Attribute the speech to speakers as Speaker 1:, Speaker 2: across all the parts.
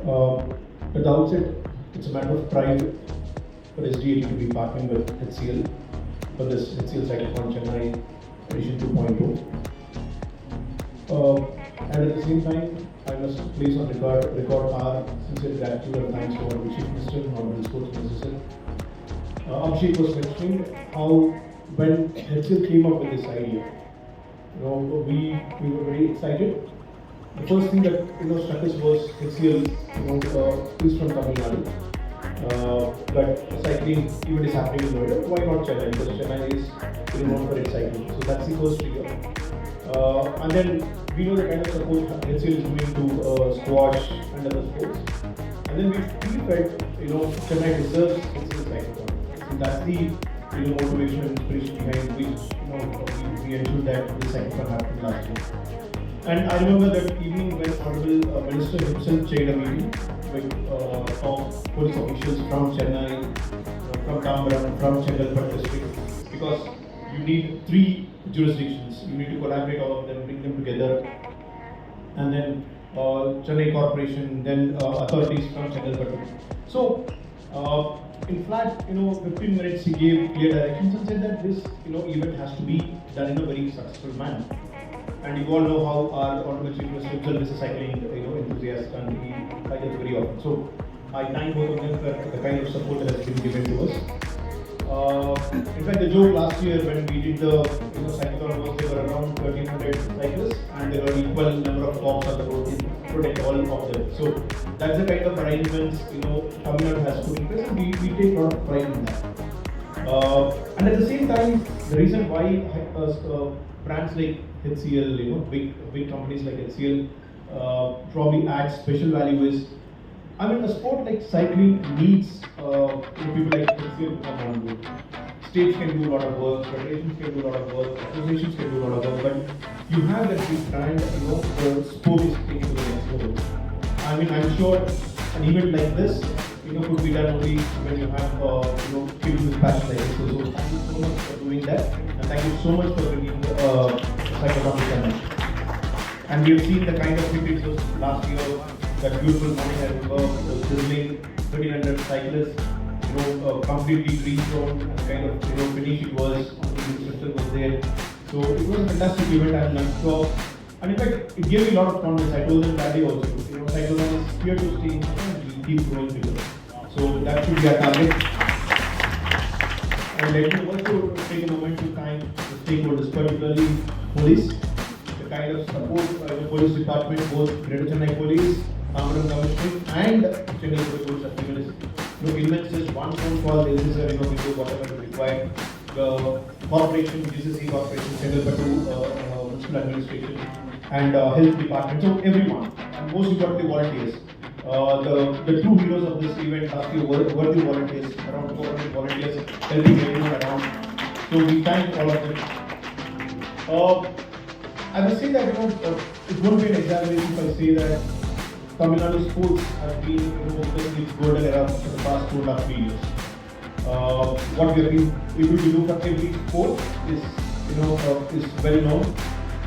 Speaker 1: Uh, at the outset, it's a matter of pride for SDA to be partnering with HCL for this HCL Cyclothon Chennai edition 2.0. And at the same time, I must place on record our sincere gratitude and thanks to our Chief Minister and Honorable Sports Minister. Abhishek was mentioning how when HCL came up with this idea, we were very excited. The first thing that struck us was HCL is from Tamil Nadu, but cycling event is happening in Noida. Why not Chennai? Because Chennai is known for its cycling. So that's the first trigger. And then we know the kind of support HCL is doing to squash and other sports. And then we felt Chennai deserves HCL Cyclothon. So that's the motivation and inspiration behind which we ensured that this cyclothon happened last year. And I remember that evening when Honorable Minister himself chaired a meeting with police officials from Chennai, from Tambaram, from Chengalpattu district, because you need 3 jurisdictions. You need to collaborate all of them, bring them together, and then Chennai Corporation, then authorities from Chengalpattu. So, in fact, 15 minutes he gave clear directions and said that this event has to be done in a very successful manner. And you all know how our Honorable Chief Minister himself is a cycling enthusiast, and he cycles very often. So I thank both of them for the kind of support that has been given to us. In fact, the joke last year when we did the cyclothon was there were around 1,300 cyclists, and there were equal number of cops on the road to protect all of them. So that's the kind of arrangements Tamil Nadu has put in place, and we take a lot of pride in that. And at the same time, the reason why brands like HCL, big companies like HCL probably add special value is, a sport like cycling needs people like HCL to come on board. States can do a lot of work, federations can do a lot of work, associations can do a lot of work, but you have that big brand, the sport is taken to the next level. I'm sure an event like this could be done only when you have people with passion like this. So thank you so much for doing that, and thank you so much for bringing Cyclothon to Chennai. And we have seen the kind of hit it was last year. That beautiful morning I remember, it was drizzling, 1,300 cyclists, completely green zone, and kind of finish it was, the system was there. So it was a fantastic event, I'm sure. And in fact, it gave me a lot of confidence. I told them that day also, Cyclothon is here to stay and we'll keep growing together. So that should be our target. And let me also take a moment to thank the stakeholders, particularly police, the kind of support by the police department, both Greater Chennai Police, Tambaram Commissioner, and Chennai Police have given us immense just one phone call, they will do whatever is required. The corporation, GCC Corporation, Chengalpattu Municipal Administration, and Health Department, so everyone, and most importantly volunteers. The two heroes of this event last year were the volunteers, around 400 volunteers helping everyone around. So we thank all of them. I will say that it won't be an exaggeration if I say that Tamil Nadu sports have been in its golden era for the past 2.5 years. What we have been able to do for every sport is well known,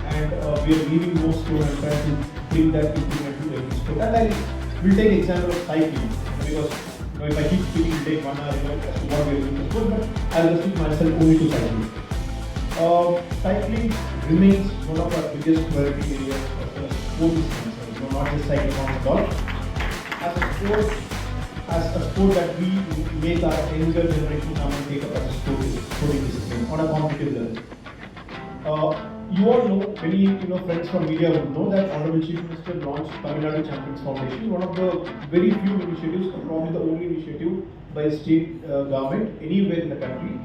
Speaker 1: and we are leaving no stone and trying to bring that implement to every sport. And I will take example of cycling, because if I keep speaking, it take 1 hour as to what we are doing in sport, but I will restrict myself only to cycling. Cycling remains one of our biggest priority areas as far as sport is concerned, not just cycling at all. As a sport that we make our younger generation come and take up as a sporting discipline on a competitive level. You all know, many friends from media would know that Honorable Chief Minister launched Tamil Nadu Champions Foundation, one of the very few initiatives, probably the only initiative by a state government anywhere in the country,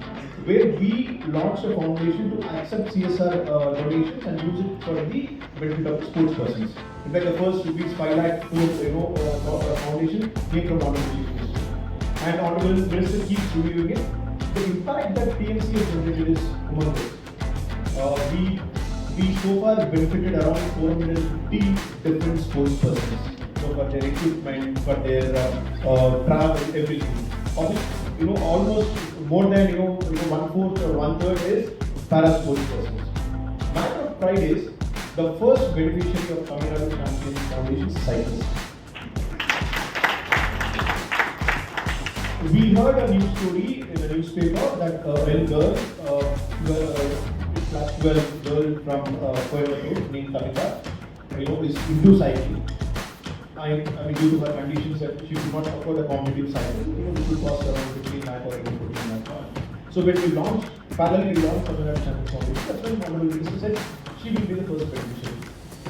Speaker 1: where we launched a foundation to accept CSR donations and use it for the benefit of sports persons. In fact, the first rupees 5 lakh foundation came from Honorable Chief Minister, and Honorable Minister keeps reviewing it. The impact that PMC has generated is humongous. We so far benefited around 450 different sports persons. So for their equipment, for their travel, everything. Almost more than one-fourth or one-third is para sports persons. Matter of pride is the first beneficiary of Tamil Nadu Champions Foundation cyclists. we heard a news story in the newspaper that a girl, class 12 girl from Coimbatore named Kavita, is into cycling. I mean, due to her conditions that she could not afford a competitive cycle, which would cost around 15 lakh or even 14 lakh. So when we launched, parallelly we launched Tamil Nadu Champions Foundation, that's when Honorable Minister said she will be the first beneficiary.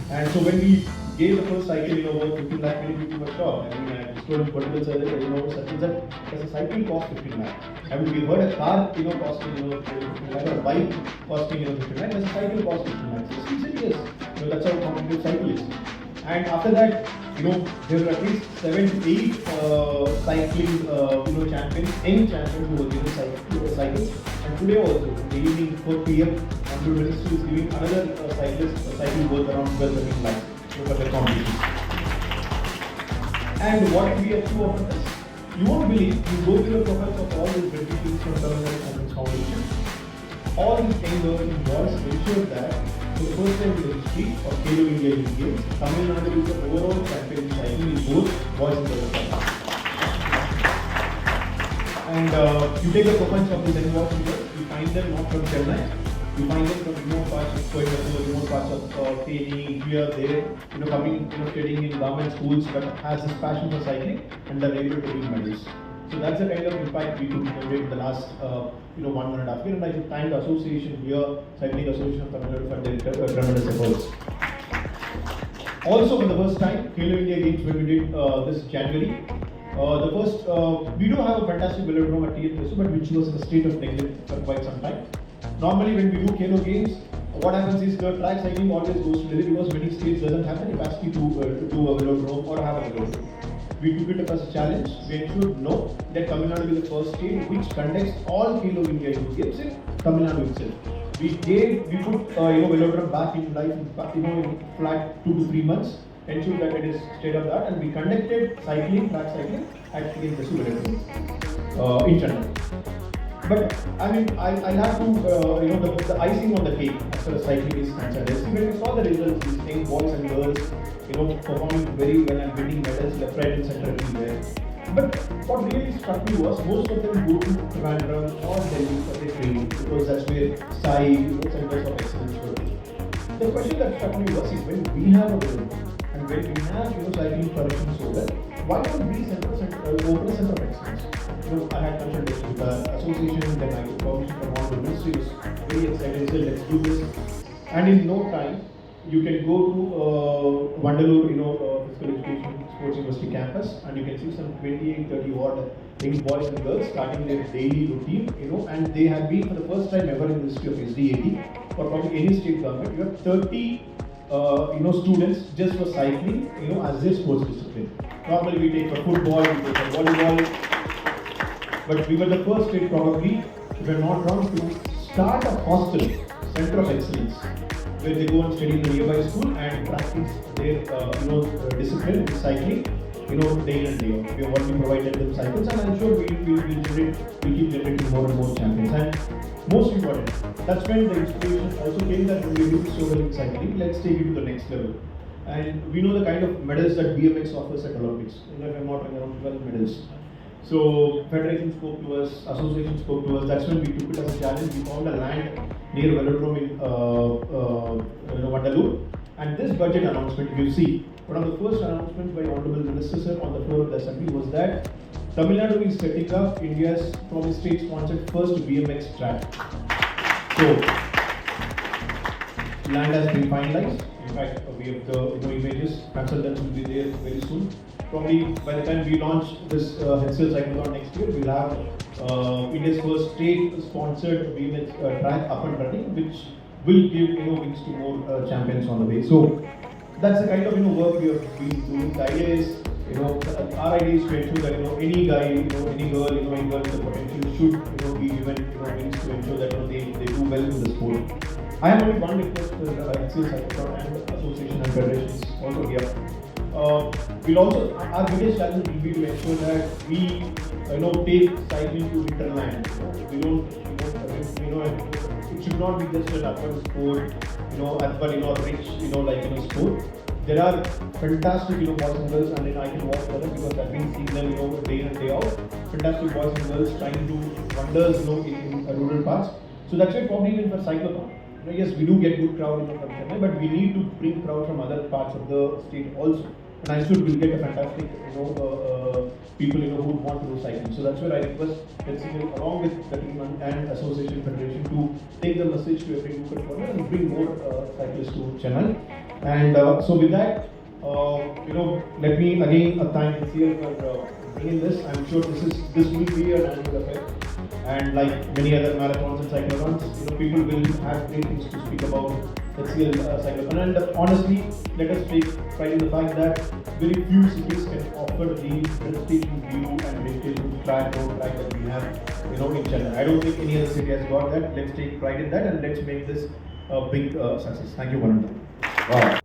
Speaker 1: And so when we gave the first cycle, worth 15 lakh, many people were shocked. I mean, I told political service, that does a cycle cost 15 lakh? I mean, we heard a car, costing, 15 lakh, or a bike costing, 15 lakh, does a cycle cost 15 lakh? So she said yes, that's how competitive cycle is. And after that, there were at least 7 to 8 cycling, champions, young champions who were giving cycles. And today also, in the evening, 4 p.m., Honorable Minister is giving another cyclist a cycle worth around 12-13 lakhs for the competition. And what we achieve of this, you won't believe, you go to the profiles of all these beneficiaries from Tamil Nadu Champions Foundation. All these young girls and boys ensured that for the first time in the history of HCL India Youth Games, Tamil Nadu is the overall champion in cycling in both boys and girls. And you take the profiles of these young boys and girls, you find them not from Chennai, you find them from remote parts of Coimbatore, remote parts of Theni, here, there, coming, studying in government schools, but has this passion for cycling, and they're able to win medals. So that's the kind of impact we took in the last 1.5 years, and I should thank the association here, Cycling Association of Tamil Nadu, for their tremendous efforts. Also, for the first time, HCL India Games, when we did this January, we do have a fantastic velodrome at TNPSU, but which was in a state of neglect for quite some time. Normally, when we do HCL Games, what happens is the track cycling always goes to Delhi because many states doesn't have the capacity to do a velodrome or have a velodrome. We took it up as a challenge. We ensured that Tamil Nadu will be the first state which conducts all HCL India Youth Games in Tamil Nadu itself. We put velodrome back in life in flat 2 to 3 months, ensured that it is state of the art, and we conducted track cycling at TNPSU velodrome in Chennai. But I mean, I'll have to, the icing on the cake as far as cycling is concerned. When we saw the results, these young boys and girls, performing very well and winning medals left, right, and center everywhere. But what really struck me was most of them go to Trivandrum or Delhi for their training because that's where centers of excellence were. The question that struck me was, when we have a goal and when we have cycling functioning so well, why don't we open a center of excellence? I had mentioned this with the association, then I got permission from all the ministry was very excited, said let's do this. And in no time, you can go to Vandalur, physical education sports university campus, and you can see some 28-30 odd young boys and girls starting their daily routine, and they have been for the first time ever in the history of SDAT or probably any state government. You have 30 students just for cycling, as their sports discipline. Normally we take for football, we take for volleyball. But we were the first state probably, if I'm not wrong, to start a hostel, center of excellence, where they go and study in the nearby school and practice their discipline with cycling, day in and day out. We have already provided them cycles, and I'm sure we'll keep generating more and more champions. And most important, that's when the inspiration also came that when we do so well in cycling, let's take it to the next level. And we know the kind of medals that BMX offers at Olympics. If I'm not wrong, around 12 medals. So Federation spoke to us, Association spoke to us. That's when we took it as a challenge. We found a land near velodrome in Vandalur. And this budget announcement, you see, one of the first announcements by Honorable Minister Sir on the floor of the Assembly was that Tamil Nadu is setting up India's probably state-sponsored first BMX track. So land has been finalized. In fact, we have the images. Consultants will be there very soon. Probably by the time we launch this HCL Cyclothon next year, we'll have India's first state-sponsored BMX track up and running, which will give wings to more champions on the way. So that's the kind of work we have been doing. The idea is, our idea is to ensure that any guy, any girl, any girl with the potential should be given wings to ensure that they do well in the sport. I have only one request for HCL Cyclothon and association and federations also here. We'll also, our biggest challenge will be to ensure that we, take cycling to hinterland. We don't, it should not be just an urban sport, urban, rich, sport. there are fantastic, boys and girls, and I can walk for them because I've been seeing them, day in and day out. Fantastic boys and girls trying to do wonders, in rural parts. So that's why probably even for Cyclothon, yes, we do get good crowd, from Chennai, but we need to bring crowd from other parts of the state also. And I'm sure we'll get a fantastic, people, who would want to do cycling. So that's where I request HCL along with the team and Association Federation to take the message to every nook and corner and bring more cyclists to Chennai. And so with that, let me again thank HCL for bringing this. I'm sure this will be an annual affair. And like many other marathons and cyclothons, people will have great things to speak about HCL Cyclothon. And honestly, let us take pride in the fact that very few cities can offer the breathtaking view and vegetation road track that we have, in Chennai. I don't think any other city has got that. Let's take pride in that and let's make this a big success. Thank you, Varun.
Speaker 2: Wow.